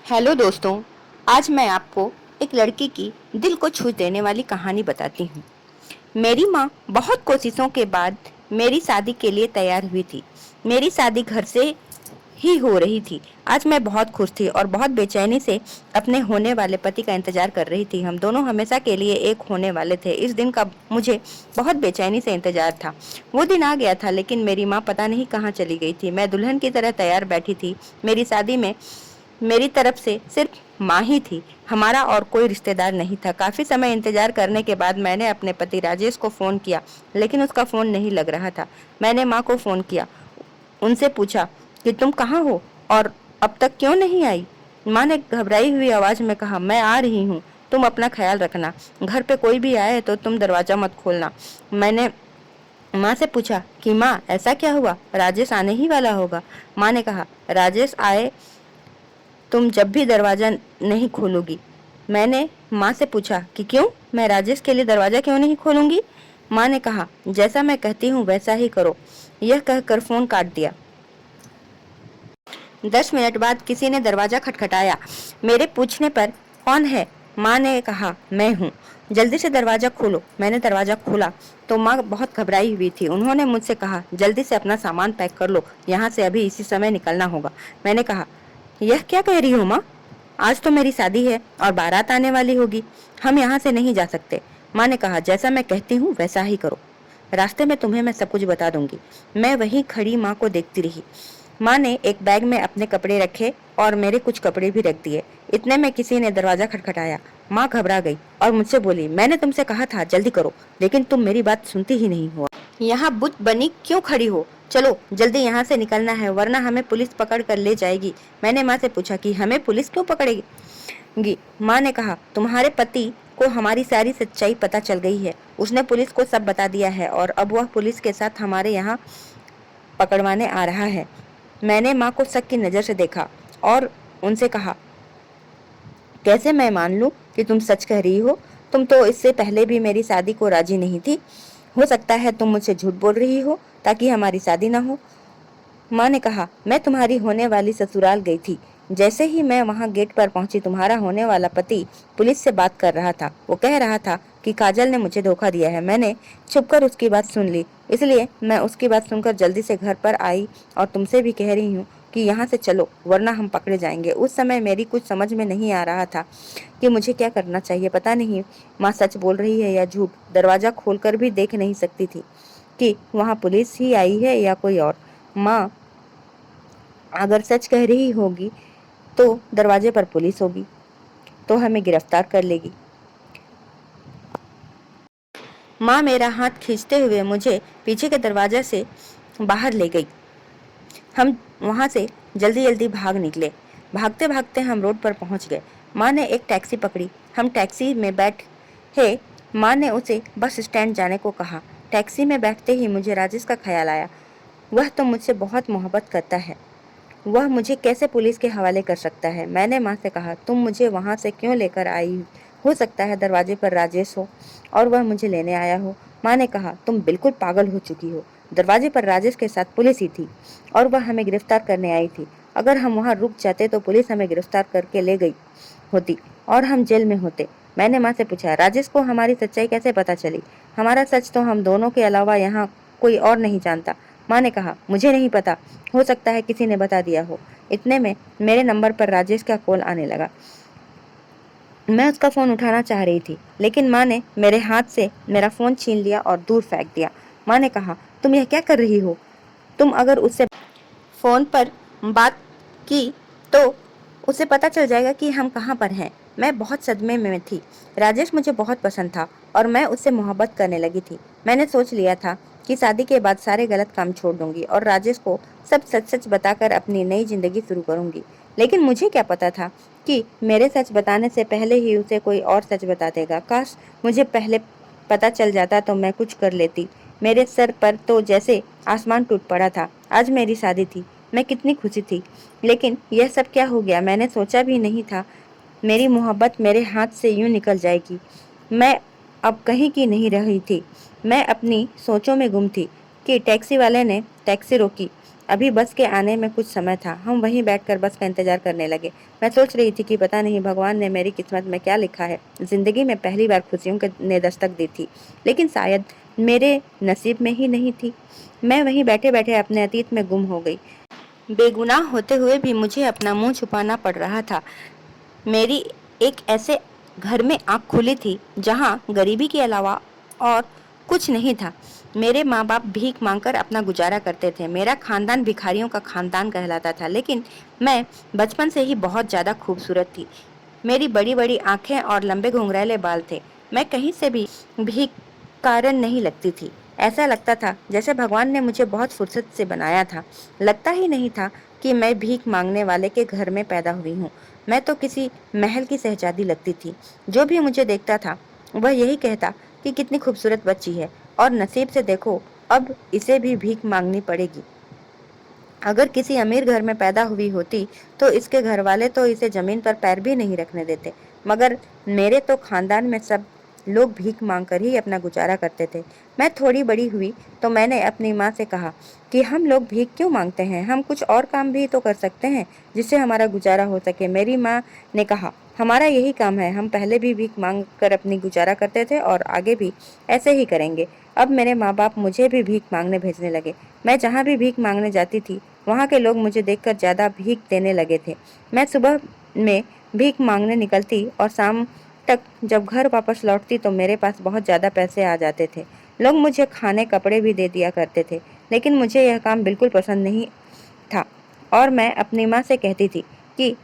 Hello दोस्तों। आज मैं आपको एक लड़की की दिल को छू देने वाली कहानी बताती हूँ। मेरी माँ बहुत कोशिशों के बाद मेरी शादी के लिए तैयार हुई थी। मेरी शादी घर से ही हो रही थी। आज मैं बहुत खुश थी और बहुत बेचैनी से अपने होने वाले पति का इंतजार कर रही थी। हम दोनों हमेशा के लिए एक होने वाले थे। इस दिन का मुझे बहुत बेचैनी से इंतजार था। वो दिन आ गया था, लेकिन मेरी माँ पता नहीं कहाँ चली गई थी। मैं दुल्हन की तरह तैयार बैठी थी। मेरी शादी में मेरी तरफ से सिर्फ माँ ही थी। हमारा और कोई रिश्तेदार नहीं था। काफी समय इंतजार करने के बाद मैंने अपने पति राजेश को फोन किया, लेकिन उसका फोन नहीं लग रहा था। मैंने माँ को फोन किया, उनसे पूछा कि तुम कहाँ हो और अब तक क्यों नहीं आई। माँ ने घबराई हुई आवाज में कहा, मैं आ रही हूँ, तुम अपना ख्याल रखना। घर पे कोई भी आए तो तुम दरवाजा मत खोलना। मैंने माँ से पूछा कि माँ ऐसा क्या हुआ, राजेश आने ही वाला होगा। माँ ने कहा, राजेश आए तुम जब भी दरवाजा नहीं खोलोगी। मैंने माँ से पूछा कि क्यों, मैं राजेश के लिए दरवाजा क्यों नहीं खोलूंगी। माँ ने कहा, जैसा मैं कहती हूँ वैसा ही करो। यह कहकर फोन काट दिया। 10 मिनट बाद किसी ने दरवाजा खटखटाया। मेरे पूछने पर कौन है, माँ ने कहा, मैं हूँ, जल्दी से दरवाजा खोलो। मैंने दरवाजा खोला तो माँ बहुत घबराई हुई थी। उन्होंने मुझसे कहा, जल्दी से अपना सामान पैक कर लो, यहाँ से अभी इसी समय निकलना होगा। मैंने कहा, यह क्या कह रही हो माँ, आज तो मेरी शादी है और बारात आने वाली होगी, हम यहाँ से नहीं जा सकते। माँ ने कहा, जैसा मैं कहती हूँ वैसा ही करो, रास्ते में तुम्हें मैं सब कुछ बता दूंगी। मैं वहीं खड़ी माँ को देखती रही। माँ ने एक बैग में अपने कपड़े रखे और मेरे कुछ कपड़े भी रख दिए। इतने में किसी ने दरवाजा खटखटाया। माँ घबरा गई और मुझसे बोली, मैंने तुमसे कहा था जल्दी करो, लेकिन तुम मेरी बात सुनती ही नहीं हो। यहाँ बुत बनी क्यों खड़ी हो, चलो जल्दी यहाँ से निकलना है, वरना हमें पुलिस पकड़ कर ले जाएगी। मैंने माँ से पूछा कि हमें पुलिस क्यों पकड़ेगी। माँ ने कहा, तुम्हारे पति को हमारी सारी सच्चाई पता चल गई है। उसने पुलिस को सब बता दिया है और अब वह पुलिस के साथ हमारे यहाँ पकड़वाने आ रहा है। मैंने माँ को शक की नजर से देखा और उनसे कहा, कैसे मैं मान लूं कि तुम सच कह रही हो, तुम तो इससे पहले भी मेरी शादी को राजी नहीं थी। हो सकता है तुम मुझसे झूठ बोल रही हो ताकि हमारी शादी ना हो। माँ ने कहा, मैं तुम्हारी होने वाली ससुराल गई थी। जैसे ही मैं वहां गेट पर पहुंची, तुम्हारा होने वाला पति पुलिस से बात कर रहा था। वो कह रहा था कि काजल ने मुझे धोखा दिया है। मैंने छुपकर उसकी बात सुन ली, इसलिए मैं उसकी बात सुनकर जल्दी से घर पर आई और तुमसे भी कह रही हूँ कि यहाँ से चलो, वरना हम पकड़े जाएंगे। उस समय मेरी कुछ समझ में नहीं आ रहा था कि मुझे क्या करना चाहिए। पता नहीं माँ सच बोल रही है या झूठ। दरवाजा खोलकर भी देख नहीं सकती थी कि वहाँ पुलिस ही आई है या कोई और। माँ अगर सच कह रही होगी तो दरवाजे पर पुलिस होगी, तो हमें गिरफ्तार कर लेगी। माँ मेरा हाथ खींचते हुए मुझे पीछे के दरवाजे से बाहर ले गई। हम वहां से जल्दी जल्दी भाग निकले। भागते भागते हम रोड पर पहुंच गए। माँ ने एक टैक्सी पकड़ी। हम टैक्सी में बैठे। माँ ने उसे बस स्टैंड जाने को कहा। टैक्सी में बैठते ही मुझे राजेश का ख्याल आया। वह तो मुझसे बहुत मोहब्बत करता है, वह मुझे कैसे पुलिस के हवाले कर सकता है। मैंने माँ से कहा, तुम मुझे वहाँ से क्यों लेकर आई, हो सकता है दरवाजे पर राजेश हो और वह मुझे लेने आया हो। माँ ने कहा, तुम बिल्कुल पागल हो चुकी हो, दरवाजे पर राजेश के साथ पुलिस ही थी और वह हमें गिरफ्तार करने आई थी। अगर हम वहाँ रुक जाते तो पुलिस हमें गिरफ्तार करके ले गई होती और हम जेल में होते। मैंने माँ से पूछा, राजेश को हमारी सच्चाई कैसे पता चली। हमारा सच तो हम दोनों के अलावा यहाँ कोई और नहीं जानता। माँ ने कहा, मुझे नहीं पता, हो सकता है किसी ने बता दिया हो। इतने में मेरे नंबर पर राजेश का कॉल आने लगा। मैं उसका फोन उठाना चाह रही थी, लेकिन माँ ने मेरे हाथ से मेरा फोन छीन लिया और दूर फेंक दिया। माँ ने कहा, तुम यह क्या कर रही हो, तुम अगर उससे फोन पर बात की तो उसे पता चल जाएगा कि हम कहाँ पर हैं। मैं बहुत सदमे में थी। राजेश मुझे बहुत पसंद था और मैं उससे मोहब्बत करने लगी थी। मैंने सोच लिया था कि शादी के बाद सारे गलत काम छोड़ दूंगी और राजेश को सब सच सच बताकर अपनी नई जिंदगी शुरू करूंगी। लेकिन मुझे क्या पता था कि मेरे सच बताने से पहले ही उसे कोई और सच बता देगा। काश मुझे पहले पता चल जाता तो मैं कुछ कर लेती। मेरे सर पर तो जैसे आसमान टूट पड़ा था। आज मेरी शादी थी, मैं कितनी खुशी थी, लेकिन यह सब क्या हो गया। मैंने सोचा भी नहीं था मेरी मोहब्बत मेरे हाथ से यूं निकल जाएगी। मैं अब कहीं की नहीं रही थी। मैं अपनी सोचों में गुम थी कि टैक्सी वाले ने टैक्सी रोकी अभी बस के आने में कुछ समय था। हम वहीं बैठकर बस का इंतजार करने लगे। मैं सोच रही थी कि पता नहीं भगवान ने मेरी किस्मत में क्या लिखा है। जिंदगी में पहली बार खुशियों के ने दस्तक दी थी, लेकिन शायद मेरे नसीब में ही नहीं थी। मैं वहीं बैठे बैठे अपने अतीत में गुम हो गई। बेगुनाह होते हुए भी मुझे अपना मुंह छुपाना पड़ रहा था। मेरी एक ऐसे घर में आँख खुली थी जहाँ गरीबी के अलावा और कुछ नहीं था। मेरे माँ बाप भीख मांगकर अपना गुजारा करते थे। मेरा खानदान भिखारियों का खानदान कहलाता था, लेकिन मैं बचपन से ही बहुत ज़्यादा खूबसूरत थी। मेरी बड़ी बड़ी आंखें और लंबे घुंघरैले बाल थे। मैं कहीं से भी भीख कारण नहीं लगती थी। ऐसा लगता था जैसे भगवान ने मुझे बहुत फुर्सत से बनाया था। लगता ही नहीं था कि मैं भीख मांगने वाले के घर में पैदा हुई हूँ। मैं तो किसी महल की शहजादी लगती थी। जो भी मुझे देखता था वह यही कहता कि कितनी खूबसूरत बच्ची है, और नसीब से देखो अब इसे भी भीख मांगनी पड़ेगी। अगर किसी अमीर घर में पैदा हुई होती तो इसके घर वाले तो इसे जमीन पर पैर भी नहीं रखने देते, मगर मेरे तो खानदान में सब लोग भीख मांगकर ही अपना गुजारा करते थे। मैं थोड़ी बड़ी हुई तो मैंने अपनी माँ से कहा कि हम लोग भीख क्यों मांगते हैं, हम कुछ और काम भी तो कर सकते हैं जिससे हमारा गुजारा हो सके। मेरी माँ ने कहा, हमारा यही काम है, हम पहले भी भीख मांग कर अपनी गुजारा करते थे और आगे भी ऐसे ही करेंगे। अब मेरे माँ बाप मुझे भी भीख मांगने भेजने लगे। मैं जहाँ भी भीख मांगने जाती थी वहाँ के लोग मुझे देखकर ज़्यादा भीख देने लगे थे। मैं सुबह में भीख मांगने निकलती और शाम तक जब घर वापस लौटती तो मेरे पास बहुत ज़्यादा पैसे आ जाते थे। लोग मुझे खाने कपड़े भी दे दिया करते थे, लेकिन मुझे यह काम बिल्कुल पसंद नहीं था और मैं अपनी माँ से कहती थी कि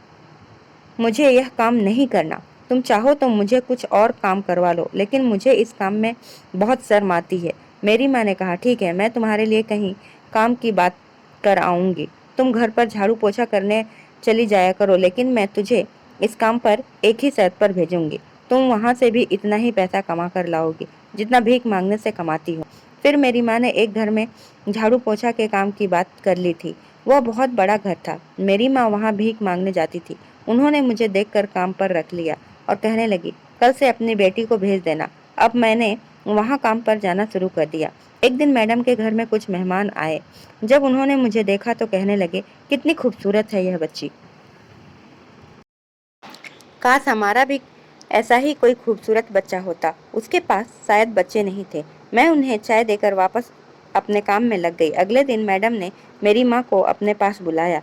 मुझे यह काम नहीं करना। तुम चाहो तो मुझे कुछ और काम करवा लो, लेकिन मुझे इस काम में बहुत शर्म आती है। मेरी माँ ने कहा, ठीक है, मैं तुम्हारे लिए कहीं काम की बात कर आऊँगी। तुम घर पर झाड़ू पोछा करने चली जाया करो, लेकिन मैं तुझे इस काम पर एक ही शर्त पर भेजूंगी। तुम वहाँ से भी इतना ही पैसा कमा कर लाओगी जितना भीख मांगने से कमाती हो। फिर मेरी माँ ने एक घर में झाड़ू पोछा के काम की बात कर ली थी। वह बहुत बड़ा घर था। मेरी माँ वहाँ भीख मांगने जाती थी। उन्होंने मुझे देखकर काम पर रख लिया और कहने लगी, कल से अपनी बेटी को भेज देना। अब मैंने वहाँ काम पर जाना शुरू कर दिया। एक दिन मैडम के घर में कुछ मेहमान आए। जब उन्होंने मुझे देखा तो कहने लगे, कितनी खूबसूरत है यह बच्ची। काश हमारा भी ऐसा ही कोई खूबसूरत बच्चा होता। उसके पास शायद बच्चे नहीं थे। मैं उन्हें चाय देकर वापस अपने काम में लग गई। अगले दिन मैडम ने मेरी माँ को अपने पास बुलाया।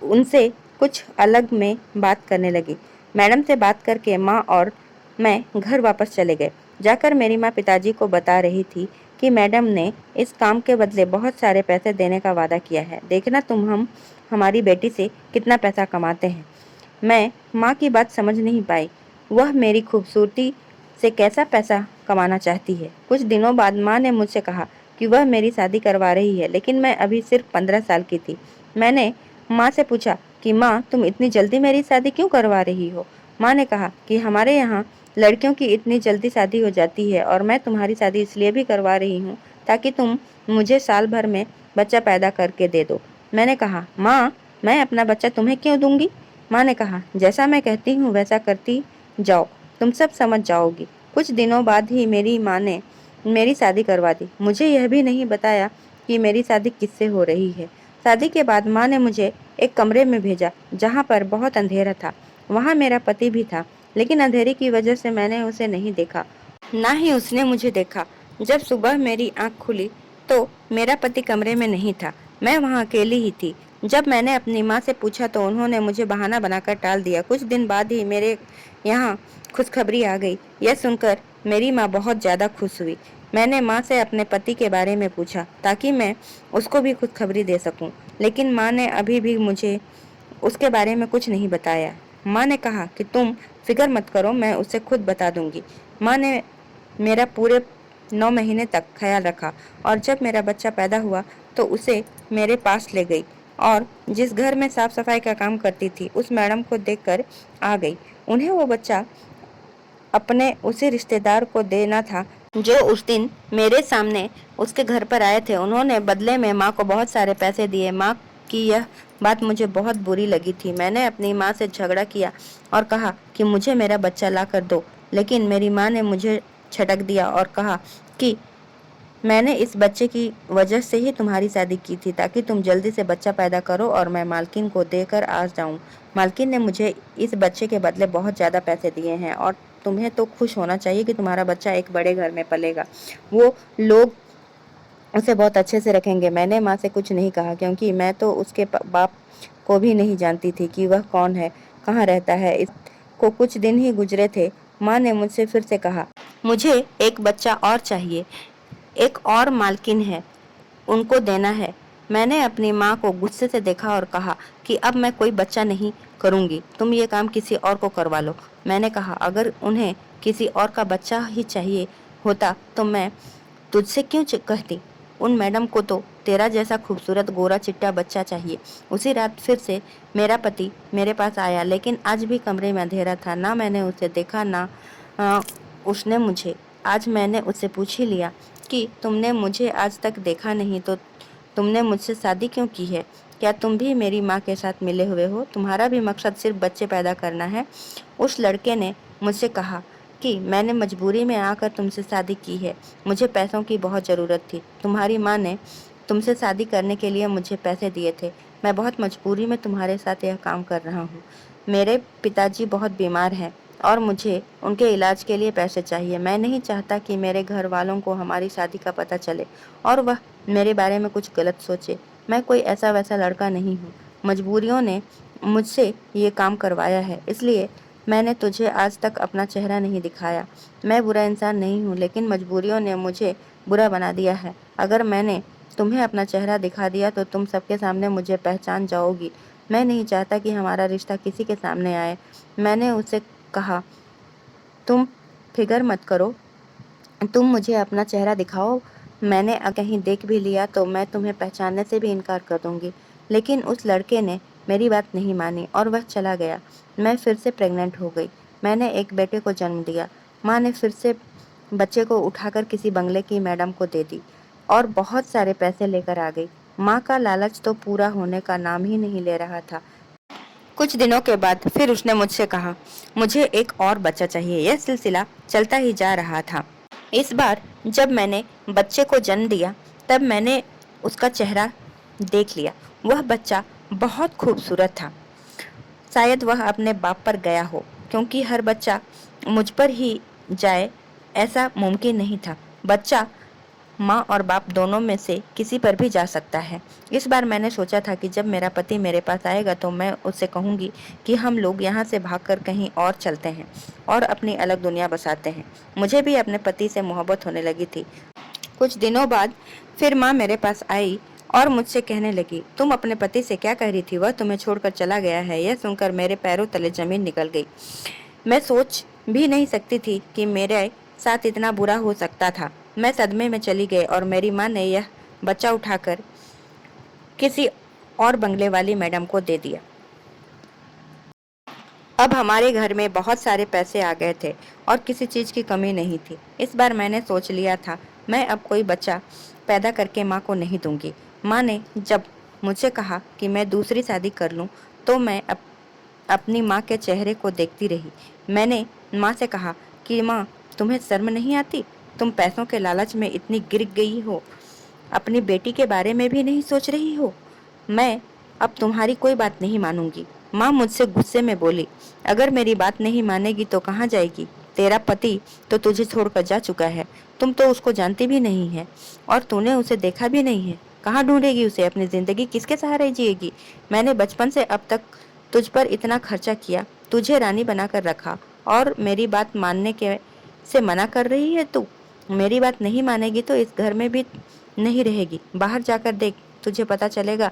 उनसे कुछ अलग में बात करने लगी। मैडम से बात करके माँ और मैं घर वापस चले गए। जाकर मेरी माँ पिताजी को बता रही थी कि मैडम ने इस काम के बदले बहुत सारे पैसे देने का वादा किया है। देखना तुम हम हमारी बेटी से कितना पैसा कमाते हैं। मैं माँ की बात समझ नहीं पाई। वह मेरी खूबसूरती से कैसा पैसा कमाना चाहती है। कुछ दिनों बाद माँ ने मुझसे कहा कि वह मेरी शादी करवा रही है, लेकिन मैं अभी सिर्फ 15 साल की थी। मैंने माँ से पूछा कि माँ, तुम इतनी जल्दी मेरी शादी क्यों करवा रही हो। माँ ने कहा कि हमारे यहाँ लड़कियों की इतनी जल्दी शादी हो जाती है और मैं तुम्हारी शादी इसलिए भी करवा रही हूँ ताकि तुम मुझे साल भर में बच्चा पैदा करके दे दो। मैंने कहा, माँ, मैं अपना बच्चा तुम्हें क्यों दूंगी। माँ ने कहा, जैसा मैं कहती हूँ वैसा करती जाओ, तुम सब समझ जाओगी। कुछ दिनों बाद ही मेरी माँ ने मेरी शादी करवा दी। मुझे यह भी नहीं बताया कि मेरी शादी किससे हो रही है। शादी के बाद माँ ने मुझे एक कमरे में भेजा जहाँ पर बहुत अंधेरा था। वहाँ मेरा पति भी था, लेकिन अंधेरे की वजह से मैंने उसे नहीं देखा, ना ही उसने मुझे देखा। जब सुबह मेरी आंख खुली तो मेरा पति कमरे में नहीं था। मैं वहाँ अकेली ही थी। जब मैंने अपनी माँ से पूछा तो उन्होंने मुझे बहाना बनाकर टाल दिया। कुछ दिन बाद ही मेरे यहाँ खुशखबरी आ गई। यह सुनकर मेरी माँ बहुत ज़्यादा खुश हुई। मैंने माँ से अपने पति के बारे में पूछा ताकि मैं उसको भी खुशखबरी दे सकूं, लेकिन माँ ने अभी भी मुझे उसके बारे में कुछ नहीं बताया। माँ ने कहा कि तुम फिक्र मत करो, मैं उसे खुद बता दूंगी। माँ ने मेरा पूरे 9 महीने तक ख्याल रखा और जब मेरा बच्चा पैदा हुआ तो उसे मेरे पास ले गई और जिस घर में साफ सफाई का काम करती थी उस मैडम को देखकर आ गई। उन्हें वो बच्चा अपने उसी रिश्तेदार को देना था जो उस दिन मेरे सामने उसके घर पर आए थे। उन्होंने बदले में माँ को बहुत सारे पैसे दिए। माँ की यह बात मुझे बहुत बुरी लगी थी। मैंने अपनी माँ से झगड़ा किया और कहा कि मुझे मेरा बच्चा ला कर दो, लेकिन मेरी माँ ने मुझे छटक दिया और कहा कि मैंने इस बच्चे की वजह से ही तुम्हारी शादी की थी ताकि तुम जल्दी से बच्चा पैदा करो और मैं मालकिन को देकर आ जाऊं। मालकिन ने मुझे इस बच्चे के बदले बहुत ज़्यादा पैसे दिए हैं और तुम्हें तो खुश होना चाहिए कि तुम्हारा बच्चा एक बड़े घर में पलेगा। वो लोग उसे बहुत अच्छे से रखेंगे। मैंने माँ से कुछ नहीं कहा क्योंकि मैं तो उसके बाप को भी नहीं जानती थी कि वह कौन है, कहाँ रहता है। इसको कुछ दिन ही गुजरे थे। माँ ने मुझसे फिर से कहा, मुझे एक बच्चा और चाहिए। एक और मालकिन है, उनको देना है। मैंने अपनी माँ को गुस्से से देखा और कहा कि अब मैं कोई बच्चा नहीं करूँगी, तुम ये काम किसी और को करवा लो। मैंने कहा अगर उन्हें किसी और का बच्चा ही चाहिए होता तो मैं तुझसे क्यों कहती। उन मैडम को तो तेरा जैसा खूबसूरत गोरा चिट्टा बच्चा चाहिए। उसी रात फिर से मेरा पति मेरे पास आया, लेकिन आज भी कमरे में अंधेरा था। ना मैंने उसे देखा ना उसने मुझे। आज मैंने उससे पूछ ही लिया कि तुमने मुझे आज तक देखा नहीं तो तुमने मुझसे शादी क्यों की है? क्या तुम भी मेरी माँ के साथ मिले हुए हो? तुम्हारा भी मकसद सिर्फ बच्चे पैदा करना है? उस लड़के ने मुझसे कहा कि मैंने मजबूरी में आकर तुमसे शादी की है। मुझे पैसों की बहुत ज़रूरत थी। तुम्हारी माँ ने तुमसे शादी करने के लिए मुझे पैसे दिए थे। मैं बहुत मजबूरी में तुम्हारे साथ यह काम कर रहा हूँ। मेरे पिताजी बहुत बीमार हैं और मुझे उनके इलाज के लिए पैसे चाहिए। मैं नहीं चाहता कि मेरे घर वालों को हमारी शादी का पता चले और वह मेरे बारे में कुछ गलत सोचे। मैं कोई ऐसा वैसा लड़का नहीं हूँ। मजबूरियों ने मुझसे ये काम करवाया है, इसलिए मैंने तुझे आज तक अपना चेहरा नहीं दिखाया। मैं बुरा इंसान नहीं हूँ, लेकिन मजबूरियों ने मुझे बुरा बना दिया है। अगर मैंने तुम्हें अपना चेहरा दिखा दिया तो तुम सबके सामने मुझे पहचान जाओगी। मैं नहीं चाहता कि हमारा रिश्ता किसी के सामने आए। मैंने उससे कहा, तुम फिक्र मत करो, तुम मुझे अपना चेहरा दिखाओ। मैंने कहीं देख भी लिया तो मैं तुम्हें पहचानने से भी इनकार कर दूंगी। लेकिन उस लड़के ने मेरी बात नहीं मानी और वह चला गया। मैं फिर से प्रेग्नेंट हो गई। मैंने एक बेटे को जन्म दिया। माँ ने फिर से बच्चे को उठाकर किसी बंगले की मैडम को दे दी और बहुत सारे पैसे लेकर आ गई। माँ का लालच तो पूरा होने का नाम ही नहीं ले रहा था। कुछ दिनों के बाद फिर उसने मुझसे कहा, मुझे एक और बच्चा चाहिए। यह सिलसिला चलता ही जा रहा था। इस बार जब मैंने बच्चे को जन्म दिया तब मैंने उसका चेहरा देख लिया। वह बच्चा बहुत खूबसूरत था। शायद वह अपने बाप पर गया हो, क्योंकि हर बच्चा मुझ पर ही जाए ऐसा मुमकिन नहीं था। बच्चा माँ और बाप दोनों में से किसी पर भी जा सकता है। इस बार मैंने सोचा था कि जब मेरा पति मेरे पास आएगा तो मैं उससे कहूँगी कि हम लोग यहाँ से भागकर कहीं और चलते हैं और अपनी अलग दुनिया बसाते हैं। मुझे भी अपने पति से मोहब्बत होने लगी थी। कुछ दिनों बाद फिर माँ मेरे पास आई और मुझसे कहने लगी, तुम अपने पति से क्या कह रही थी? वह तुम्हें छोड़कर चला गया है। यह सुनकर मेरे पैरों तले जमीन निकल गई। मैं सोच भी नहीं सकती थी कि मेरे साथ इतना बुरा हो सकता था। मैं सदमे में चली गई और मेरी माँ ने यह बच्चा उठाकर किसी और बंगले वाली मैडम को दे दिया। अब हमारे घर में बहुत सारे पैसे आ गए थे और किसी चीज़ की कमी नहीं थी। इस बार मैंने सोच लिया था मैं अब कोई बच्चा पैदा करके माँ को नहीं दूंगी। माँ ने जब मुझसे कहा कि मैं दूसरी शादी कर लूँ तो मैं अपनी माँ के चेहरे को देखती रही। मैंने माँ से कहा कि माँ, तुम्हें शर्म नहीं आती? तुम पैसों के लालच में इतनी गिर गई हो, अपनी बेटी के बारे में भी नहीं सोच रही हो। मैं अब तुम्हारी कोई बात नहीं मानूंगी। माँ मुझसे गुस्से में बोली, अगर मेरी बात नहीं मानेगी तो कहाँ जाएगी? तेरा पति तो तुझे छोड़कर जा चुका है। तुम तो उसको जानती भी नहीं है और तूने उसे देखा भी नहीं है। कहाँ ढूंढेगी उसे? अपनी जिंदगी किसके सहारे जिएगी? मैंने बचपन से अब तक तुझ पर इतना खर्चा किया, तुझे रानी बनाकर रखा और मेरी बात मानने के से मना कर रही है तू? मेरी बात नहीं मानेगी तो इस घर में भी नहीं रहेगी। बाहर जाकर देख, तुझे पता चलेगा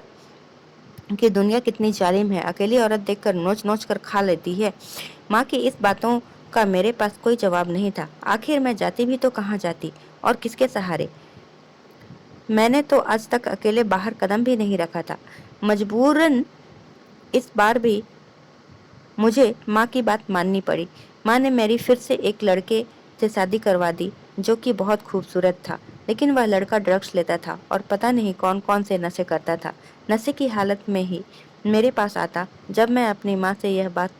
कि दुनिया कितनी जालिम है। अकेली औरत देखकर नोच नोच कर खा लेती है। माँ की इस बातों का मेरे पास कोई जवाब नहीं था। आखिर मैं जाती भी तो कहाँ जाती और किसके सहारे? मैंने तो आज तक अकेले बाहर कदम भी नहीं रखा था। मजबूरन इस बार भी मुझे माँ की बात माननी पड़ी। माँ ने मेरी फिर से एक लड़के से शादी करवा दी जो कि बहुत खूबसूरत था, लेकिन वह लड़का ड्रग्स लेता था और पता नहीं कौन कौन से नशे करता था। नशे की हालत में ही मेरे पास आता। जब मैं अपनी माँ से यह बात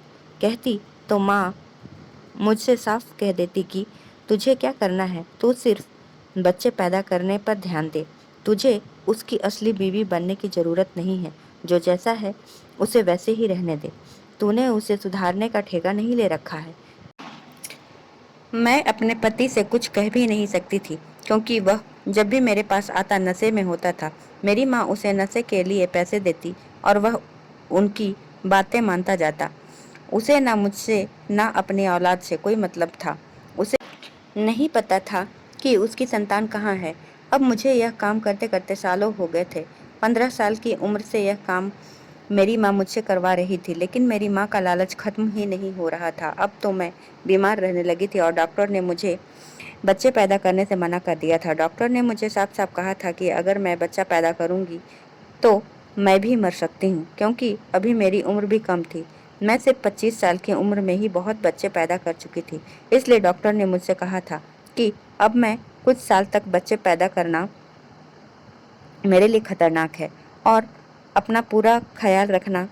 कहती तो माँ मुझसे साफ कह देती कि तुझे क्या करना है, तू सिर्फ बच्चे पैदा करने पर ध्यान दे। तुझे उसकी असली बीवी बनने की ज़रूरत नहीं है। जो जैसा है उसे वैसे ही रहने दे। तूने उसे सुधारने का ठेका नहीं ले रखा है। मैं अपने पति से कुछ कह भी नहीं सकती थी, क्योंकि वह जब भी मेरे पास आता नशे में होता था। मेरी माँ उसे नशे के लिए पैसे देती और वह उनकी बातें मानता जाता। उसे ना मुझसे ना अपनी औलाद से कोई मतलब था। उसे नहीं पता था कि उसकी संतान कहाँ है। अब मुझे यह काम करते करते सालों हो गए थे। 15 साल की उम्र से यह काम मेरी माँ मुझसे करवा रही थी, लेकिन मेरी माँ का लालच खत्म ही नहीं हो रहा था। अब तो मैं बीमार रहने लगी थी और डॉक्टर ने मुझे बच्चे पैदा करने से मना कर दिया था। डॉक्टर ने मुझे साफ साफ कहा था कि अगर मैं बच्चा पैदा करूंगी तो मैं भी मर सकती हूँ, क्योंकि अभी मेरी उम्र भी कम थी। मैं सिर्फ 25 साल की उम्र में ही बहुत बच्चे पैदा कर चुकी थी। इसलिए डॉक्टर ने मुझसे कहा था कि अब मैं कुछ साल तक बच्चे पैदा करना मेरे लिए खतरनाक है और अपना पूरा ख्याल रखना।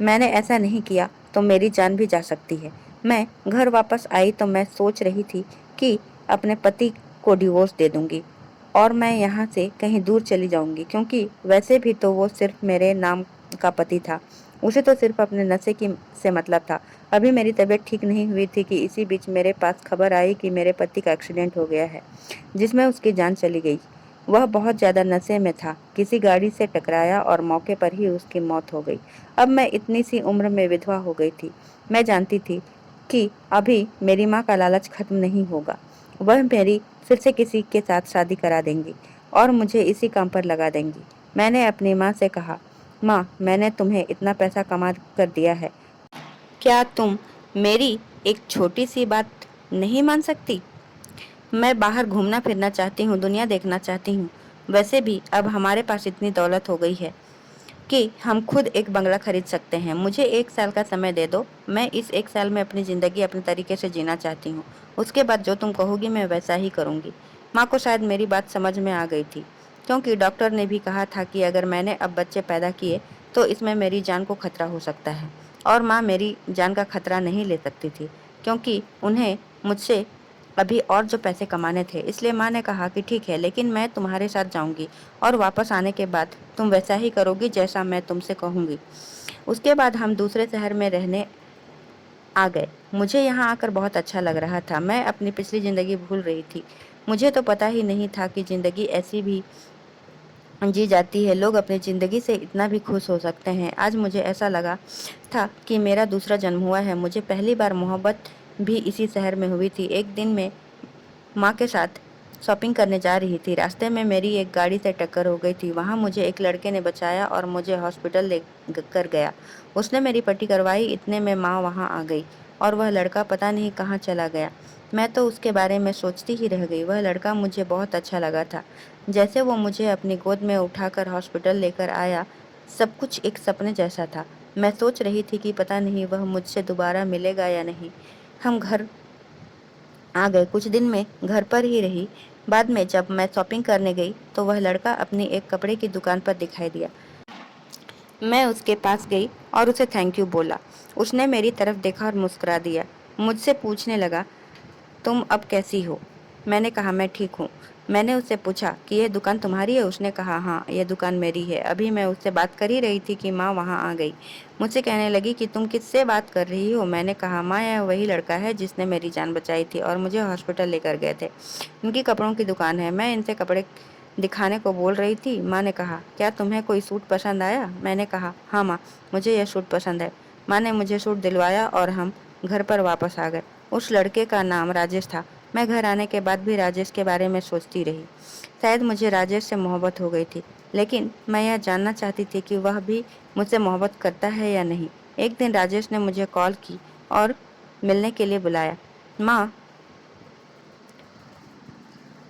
मैंने ऐसा नहीं किया तो मेरी जान भी जा सकती है। मैं घर वापस आई तो मैं सोच रही थी कि अपने पति को डिवोर्स दे दूंगी और मैं यहाँ से कहीं दूर चली जाऊंगी, क्योंकि वैसे भी तो वो सिर्फ मेरे नाम का पति था। उसे तो सिर्फ अपने नशे की से मतलब था। अभी मेरी तबीयत ठीक नहीं हुई थी कि इसी बीच मेरे पास खबर आई कि मेरे पति का एक्सीडेंट हो गया है, जिसमें उसकी जान चली गई। वह बहुत ज़्यादा नशे में था, किसी गाड़ी से टकराया और मौके पर ही उसकी मौत हो गई। अब मैं इतनी सी उम्र में विधवा हो गई थी। मैं जानती थी कि अभी मेरी माँ का लालच खत्म नहीं होगा। वह मेरी फिर से किसी के साथ शादी करा देंगी और मुझे इसी काम पर लगा देंगी। मैंने अपनी माँ से कहा, माँ, मैंने तुम्हें इतना पैसा कमा कर दिया है, क्या तुम मेरी एक छोटी सी बात नहीं मान सकती? मैं बाहर घूमना फिरना चाहती हूँ, दुनिया देखना चाहती हूँ। वैसे भी अब हमारे पास इतनी दौलत हो गई है कि हम खुद एक बंगला खरीद सकते हैं। मुझे 1 साल का समय दे दो। मैं इस 1 साल में अपनी ज़िंदगी अपने तरीके से जीना चाहती हूँ। उसके बाद जो तुम कहोगी मैं वैसा ही करूँगी। माँ को शायद मेरी बात समझ में आ गई थी, क्योंकि डॉक्टर ने भी कहा था कि अगर मैंने अब बच्चे पैदा किए तो इसमें मेरी जान को खतरा हो सकता है। और माँ मेरी जान का खतरा नहीं ले सकती थी, क्योंकि उन्हें मुझसे अभी और जो पैसे कमाने थे। इसलिए माँ ने कहा कि ठीक है, लेकिन मैं तुम्हारे साथ जाऊंगी और वापस आने के बाद तुम वैसा ही करोगी जैसा मैं तुमसे कहूँगी। उसके बाद हम दूसरे शहर में रहने आ गए। मुझे यहाँ आकर बहुत अच्छा लग रहा था। मैं अपनी पिछली ज़िंदगी भूल रही थी। मुझे तो पता ही नहीं था कि ज़िंदगी ऐसी भी जी जाती है। लोग अपनी ज़िंदगी से इतना भी खुश हो सकते हैं। आज मुझे ऐसा लगा था कि मेरा दूसरा जन्म हुआ है। मुझे पहली बार मोहब्बत भी इसी शहर में हुई थी। एक दिन मैं माँ के साथ शॉपिंग करने जा रही थी। रास्ते में मेरी एक गाड़ी से टक्कर हो गई थी। वहाँ मुझे एक लड़के ने बचाया और मुझे हॉस्पिटल ले कर गया। उसने मेरी पट्टी करवाई। इतने में माँ वहाँ आ गई और वह लड़का पता नहीं कहाँ चला गया। मैं तो उसके बारे में सोचती ही रह गई। वह लड़का मुझे बहुत अच्छा लगा था। जैसे वो मुझे अपनी गोद में उठाकर हॉस्पिटल लेकर आया, सब कुछ एक सपने जैसा था। मैं सोच रही थी कि पता नहीं वह मुझसे दोबारा मिलेगा या नहीं। हम घर आ गए। कुछ दिन मैं घर पर ही रही। बाद में जब मैं शॉपिंग करने गई तो वह लड़का अपनी एक कपड़े की दुकान पर दिखाई दिया। मैं उसके पास गई और उसे थैंक यू बोला। उसने मेरी तरफ देखा और मुस्कुरा दिया। मुझसे पूछने लगा, तुम अब कैसी हो? मैंने कहा, मैं ठीक हूँ। मैंने उससे पूछा कि यह दुकान तुम्हारी है? उसने कहा, हाँ, यह दुकान मेरी है। अभी मैं उससे बात कर ही रही थी कि माँ वहाँ आ गई। मुझसे कहने लगी कि तुम किससे बात कर रही हो? मैंने कहा, माँ, यह वही लड़का है जिसने मेरी जान बचाई थी और मुझे हॉस्पिटल लेकर गए थे। इनकी कपड़ों की दुकान है। मैं इनसे कपड़े दिखाने को बोल रही थी। माँ ने कहा, क्या तुम्हें कोई सूट पसंद आया? मैंने कहा, हाँ माँ, मुझे यह सूट पसंद है। माँ ने मुझे सूट दिलवाया और हम घर पर वापस आ गए। उस लड़के का नाम राजेश था। मैं घर आने के बाद भी राजेश के बारे में सोचती रही। शायद मुझे राजेश से मोहब्बत हो गई थी, लेकिन मैं यह जानना चाहती थी कि वह भी मुझसे मोहब्बत करता है या नहीं। एक दिन राजेश ने मुझे कॉल की और मिलने के लिए बुलाया। माँ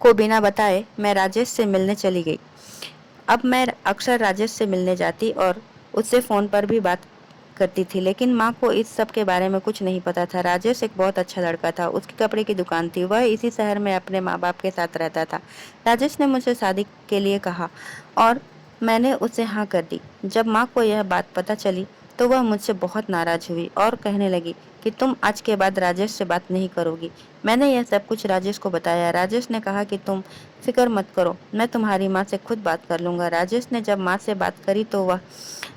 को बिना बताए मैं राजेश से मिलने चली गई। अब मैं अक्सर राजेश से मिलने जाती और उससे फ़ोन पर भी बात करती थी, लेकिन माँ को इस सब के बारे में कुछ नहीं पता था। राजेश एक बहुत अच्छा लड़का था। उसकी कपड़े की दुकान थी। वह इसी शहर में अपने माँ बाप के साथ रहता था। राजेश ने मुझे शादी के लिए कहा और मैंने उसे हाँ कर दी। जब माँ को यह बात पता चली तो वह मुझसे बहुत नाराज हुई और कहने लगी कि तुम आज के बाद राजेश से बात नहीं करोगी। मैंने यह सब कुछ राजेश को बताया। राजेश ने कहा कि तुम फिक्र मत करो, मैं तुम्हारी माँ से खुद बात कर लूंगा। राजेश ने जब माँ से बात करी तो वह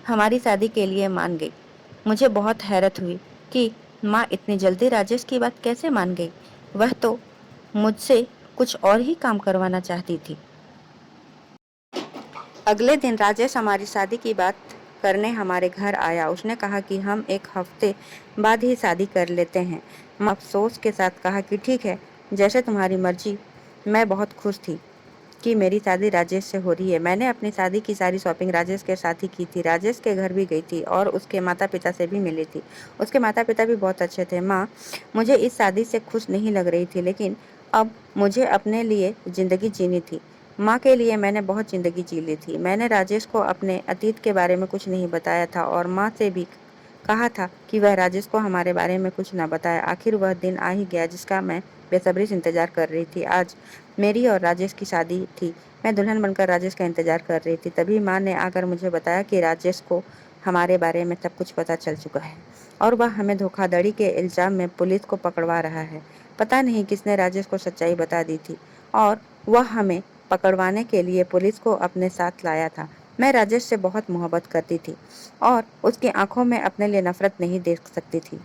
हमारी शादी के लिए मान गई। मुझे बहुत हैरत हुई कि माँ इतनी जल्दी राजेश की बात कैसे मान गई। वह तो मुझसे कुछ और ही काम करवाना चाहती थी। अगले दिन राजेश हमारी शादी की बात करने हमारे घर आया। उसने कहा कि हम एक हफ्ते बाद ही शादी कर लेते हैं। मैं अफसोस के साथ कहा कि ठीक है, जैसे तुम्हारी मर्जी। मैं बहुत खुश थी कि मेरी शादी राजेश से हो रही है। मैंने अपनी शादी की सारी शॉपिंग राजेश के साथ ही की थी। राजेश के घर भी गई थी और उसके माता पिता से भी मिली थी। उसके माता पिता भी बहुत अच्छे थे। माँ मुझे इस शादी से खुश नहीं लग रही थी, लेकिन अब मुझे अपने लिए ज़िंदगी जीनी थी। माँ के लिए मैंने बहुत ज़िंदगी जी ली थी। मैंने राजेश को अपने अतीत के बारे में कुछ नहीं बताया था और माँ से भी कहा था कि वह राजेश को हमारे बारे में कुछ ना बताए। आखिर वह दिन आ ही गया जिसका मैं बेसब्री से इंतजार कर रही थी। आज मेरी और राजेश की शादी थी। मैं दुल्हन बनकर राजेश का इंतजार कर रही थी। तभी माँ ने आकर मुझे बताया कि राजेश को हमारे बारे में सब कुछ पता चल चुका है और वह हमें धोखाधड़ी के इल्जाम में पुलिस को पकड़वा रहा है। पता नहीं किसने राजेश को सच्चाई बता दी थी और वह हमें पकड़वाने के लिए पुलिस को अपने साथ लाया था। मैं राजेश से बहुत मोहब्बत करती थी और उसकी आंखों में अपने लिए नफरत नहीं देख सकती थी।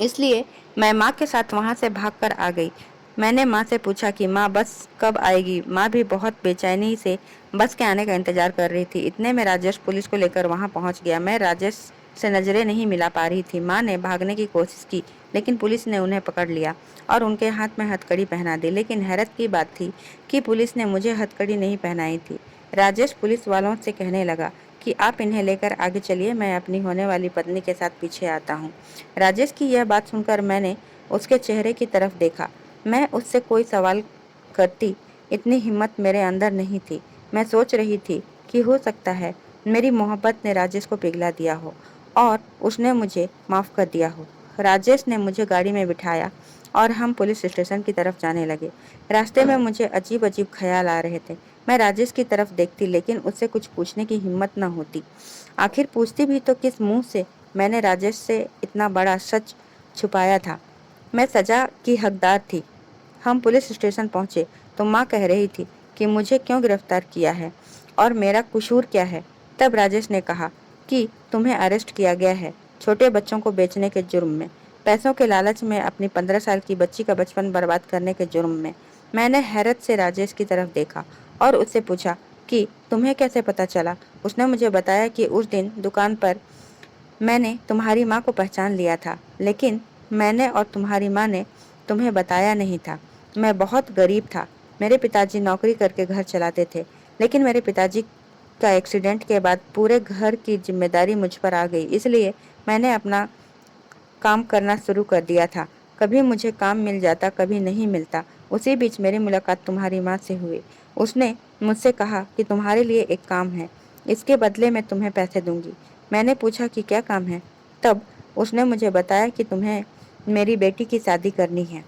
इसलिए मैं माँ के साथ वहाँ से भागकर आ गई। मैंने माँ से पूछा कि माँ बस कब आएगी। माँ भी बहुत बेचैनी से बस के आने का इंतजार कर रही थी। इतने में राजेश पुलिस को लेकर वहाँ पहुँच गया। मैं राजेश से नजरें नहीं मिला पा रही थी। माँ ने भागने की कोशिश की, लेकिन पुलिस ने उन्हें पकड़ लिया और उनके हाथ में हथकड़ी पहना दी। लेकिन हैरत की बात थी कि पुलिस ने मुझे हथकड़ी नहीं पहनाई थी। राजेश पुलिस वालों से कहने लगा कि आप इन्हें लेकर आगे चलिए, मैं अपनी होने वाली पत्नी के साथ पीछे आता हूँ। राजेश की यह बात सुनकर मैंने उसके चेहरे की तरफ देखा। मैं उससे कोई सवाल करती इतनी हिम्मत मेरे अंदर नहीं थी। मैं सोच रही थी कि हो सकता है मेरी मोहब्बत ने राजेश को पिघला दिया हो और उसने मुझे माफ़ कर दिया हो। राजेश ने मुझे गाड़ी में बिठाया और हम पुलिस स्टेशन की तरफ जाने लगे। रास्ते में मुझे अजीब अजीब ख्याल आ रहे थे। मैं राजेश की तरफ देखती, लेकिन उससे कुछ पूछने की हिम्मत न होती। आखिर पूछती भी तो किस मुंह से। मैंने राजेश से इतना बड़ा सच छुपाया था। मैं सजा की हकदार थी। हम पुलिस स्टेशन पहुंचे तो माँ कह रही थी कि मुझे क्यों गिरफ्तार किया है और मेरा कसूर क्या है। तब राजेश ने कहा कि तुम्हें अरेस्ट किया गया है छोटे बच्चों को बेचने के जुर्म में, पैसों के लालच में अपनी 15 साल की बच्ची का बचपन बर्बाद करने के जुर्म में। मैंने हैरत से राजेश की तरफ देखा और उससे पूछा कि तुम्हें कैसे पता चला। उसने मुझे बताया कि उस दिन दुकान पर मैंने तुम्हारी माँ को पहचान लिया था, लेकिन मैंने और तुम्हारी माँ ने तुम्हें बताया नहीं था। मैं बहुत गरीब था। मेरे पिताजी नौकरी करके घर चलाते थे, लेकिन मेरे पिताजी का एक्सीडेंट के बाद पूरे घर की जिम्मेदारी मुझ पर आ गई। इसलिए मैंने अपना काम करना शुरू कर दिया था। कभी मुझे काम मिल जाता, कभी नहीं मिलता। उसी बीच मेरी मुलाकात तुम्हारी माँ से हुई। उसने मुझसे कहा कि तुम्हारे लिए एक काम है, इसके बदले में तुम्हें पैसे दूंगी। मैंने पूछा कि क्या काम है। तब उसने मुझे बताया कि तुम्हें मेरी बेटी की शादी करनी है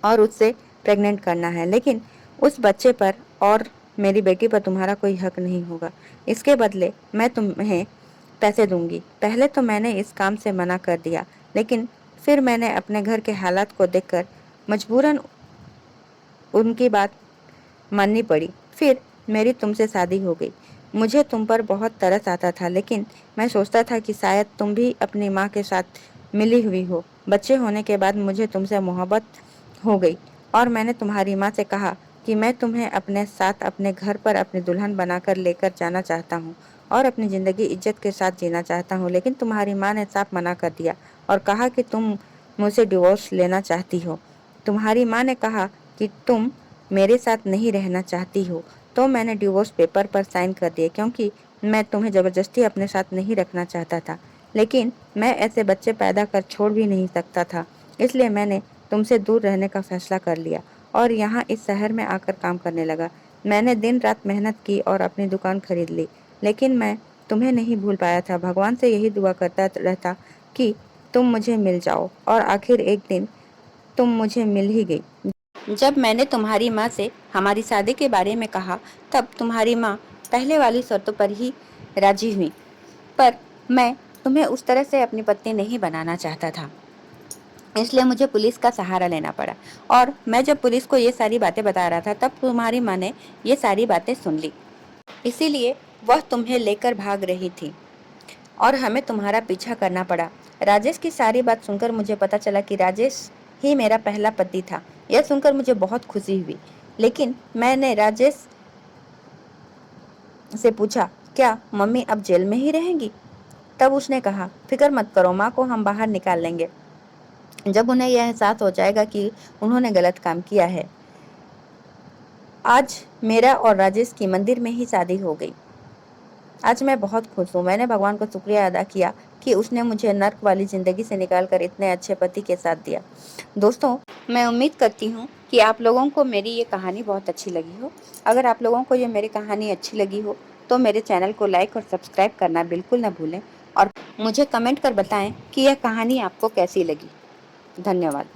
और उससे प्रेग्नेंट करना है, लेकिन उस बच्चे पर और मेरी बेटी पर तुम्हारा कोई हक नहीं होगा। इसके बदले मैं तुम्हें पैसे दूंगी। पहले तो मैंने इस काम से मना कर दिया, लेकिन फिर मैंने अपने घर के हालात को देखकर मजबूरन उनकी बात माननी पड़ी। फिर मेरी तुमसे शादी हो गई। मुझे तुम पर बहुत तरस आता था, लेकिन मैं सोचता था कि शायद तुम भी अपनी माँ के साथ मिली हुई हो। बच्चे होने के बाद मुझे तुमसे मोहब्बत हो गई और मैंने तुम्हारी माँ से कहा कि मैं तुम्हें अपने साथ अपने घर पर अपनी दुल्हन बनाकर लेकर जाना चाहता हूँ और अपनी ज़िंदगी इज्जत के साथ जीना चाहता हूँ। लेकिन तुम्हारी माँ ने साफ मना कर दिया और कहा कि तुम मुझसे डिवोर्स लेना चाहती हो। तुम्हारी माँ ने कहा कि तुम मेरे साथ नहीं रहना चाहती हो, तो मैंने डिवोर्स पेपर पर साइन कर दिए, क्योंकि मैं तुम्हें ज़बरदस्ती अपने साथ नहीं रखना चाहता था। लेकिन मैं ऐसे बच्चे पैदा कर छोड़ भी नहीं सकता था। इसलिए मैंने तुमसे दूर रहने का फैसला कर लिया और यहाँ इस शहर में आकर काम करने लगा। मैंने दिन रात मेहनत की और अपनी दुकान खरीद ली, लेकिन मैं तुम्हें नहीं भूल पाया था। भगवान से यही दुआ करता रहता कि तुम मुझे मिल जाओ और आखिर एक दिन तुम मुझे मिल ही गई। जब मैंने तुम्हारी माँ से हमारी शादी के बारे में कहा, तब तुम्हारी माँ पहले वाली शर्तों पर ही राजी हुई, पर मैं तुम्हें उस तरह से अपनी पत्नी नहीं बनाना चाहता था, इसलिए मुझे पुलिस का सहारा लेना पड़ा। और मैं जब पुलिस को ये सारी बातें बता रहा था, तब तुम्हारी माँ ने ये सारी बातें सुन ली, इसीलिए वह तुम्हें लेकर भाग रही थी और हमें तुम्हारा पीछा करना पड़ा। राजेश की सारी बात सुनकर मुझे पता चला कि राजेश ही मेरा पहला पति था। यह सुनकर मुझे बहुत खुशी हुई, लेकिन मैंने राजेश से पूछा, क्या मम्मी अब जेल में ही रहेंगी? तब उसने कहा, फिक्र मत करो, माँ को हम बाहर निकाल लेंगे जब उन्हें यह एहसास हो जाएगा कि उन्होंने गलत काम किया है। आज मेरा और राजेश की मंदिर में ही शादी हो गई। आज मैं बहुत खुश हूँ। मैंने भगवान को शुक्रिया अदा किया कि उसने मुझे नर्क वाली जिंदगी से निकालकर इतने अच्छे पति के साथ दिया। दोस्तों, मैं उम्मीद करती हूँ कि आप लोगों को मेरी ये कहानी बहुत अच्छी लगी हो। अगर आप लोगों को ये मेरी कहानी अच्छी लगी हो तो मेरे चैनल को लाइक और सब्सक्राइब करना बिल्कुल ना भूलें और मुझे कमेंट कर बताएं कि यह कहानी आपको कैसी लगी। धन्यवाद।